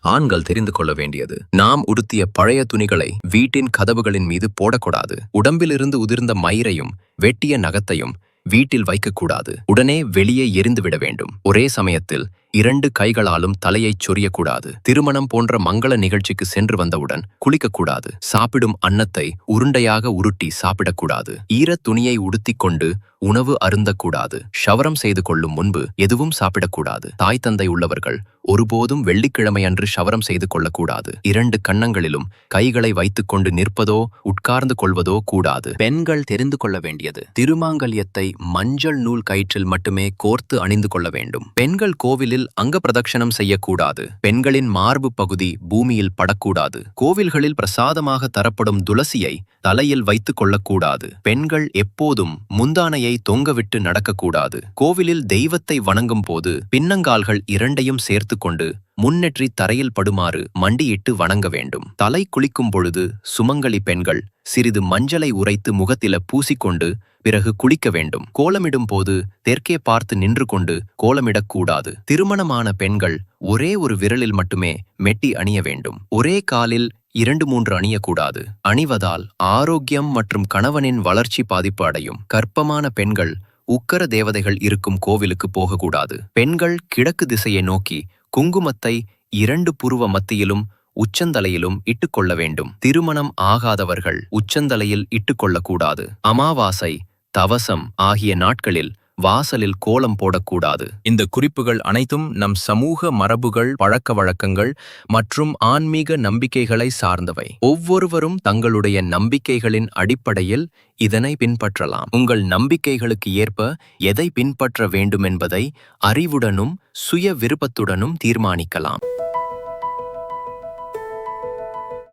ஆண்கள் தெரிந்து கொள்ள வேண்டியது: நாம் உடுத்திய பழைய துணிகளை வீட்டின் கதவுகளின் மீது போடக்கூடாது. உடம்பிலிருந்து உதிர்ந்த மயிரையும் வெட்டிய நகத்தையும் வீட்டில் வைக்கக்கூடாது. உடனே வெளியே எரிந்துவிட வேண்டும். ஒரே சமயத்தில் 2 கைகளாலும் தலையைச் சொரியக்கூடாது. திருமணம் போன்ற மங்கள நிகழ்ச்சிக்கு சென்று வந்தவுடன் குளிக்கக்கூடாது. சாப்பிடும் அன்னத்தை உருண்டையாக உருட்டி சாப்பிடக்கூடாது. ஈரத் துணியை உடுத்திக் கொண்டு உணவு அருந்தக்கூடாது. ஷவரம் செய்து கொள்ளும் முன்பு எதுவும் சாப்பிடக்கூடாது. தாய் தந்தை உள்ளவர்கள் ஒருபோதும் வெள்ளிக்கிழமை அன்று ஷவரம் செய்து கொள்ளக்கூடாது. 2 கன்னங்களிலும் கைகளை வைத்துக்கொண்டு நிற்பதோ உட்கார்ந்து கொள்வதோ கூடாது. பெண்கள் தெரிந்து கொள்ள வேண்டியது: திருமாங்கல்யத்தை மஞ்சள் நூல் கயிற்றில் மட்டுமே கோர்த்து அணிந்து கொள்ள வேண்டும். பெண்கள் கோவிலில் அங்க பிரதட்சணம் செய்யக்கூடாது. பெண்களின் மார்பு பகுதி பூமியில் படக்கூடாது. கோவில்களில் பிரசாதமாக தரப்படும் துளசியை தலையில் வைத்துக் கொள்ளக்கூடாது. பெண்கள் எப்போதும் முந்தானையை தொங்கவிட்டு நடக்கக்கூடாது. கோவிலில் தெய்வத்தை வணங்கும் போது பின்னங்கால்கள் 2ஐயும் சேர்த்து கொண்டு முன்னெற்றி தரையில் படுமாறு மண்டியிட்டு வணங்க வேண்டும். தலை குளிக்கும் பொழுது சுமங்கலி பெண்கள் சிறிது மஞ்சளை உரைத்து முகத்தில பூசிக்கொண்டு பிறகு குளிக்க வேண்டும். கோலமிடும் போது தெற்கே பார்த்து நின்று கொண்டு கோலமிடக்கூடாது. திருமணமான பெண்கள் ஒரே ஒரு விரலில் மட்டுமே மெட்டி அணிய வேண்டும். ஒரே காலில் 2-3 அணியக்கூடாது. அணிவதால் ஆரோக்கியம் மற்றும் கணவனின் வளர்ச்சி பாதிப்பு அடையும். கர்ப்பமான பெண்கள் உக்கர தேவதைகள் இருக்கும் கோவிலுக்கு போகக்கூடாது. பெண்கள் கிழக்கு திசையை நோக்கி குங்குமத்தை 2 புருவ மத்தியிலும் உச்சந்தலையிலும் இட்டுக்கொள்ள வேண்டும். திருமணம் ஆகாதவர்கள் உச்சந்தலையில் இட்டுக்கொள்ளக்கூடாது. அமாவாசை, தவசம் ஆகிய நாட்களில் வாசலில் கோலம் போடக்கூடாது. இந்த குறிப்புகள் அனைத்தும் நம் சமூக மரபுகள், பழக்க வழக்கங்கள் மற்றும் ஆன்மீக நம்பிக்கைகளை சார்ந்தவை. ஒவ்வொருவரும் தங்களுடைய நம்பிக்கைகளின் அடிப்படையில் இதனை பின்பற்றலாம். உங்கள் நம்பிக்கைகளுக்கு ஏற்ப எதை பின்பற்ற வேண்டும் என்பதை அறிவுடனும் சுய விருப்பத்துடனும் தீர்மானிக்கலாம்.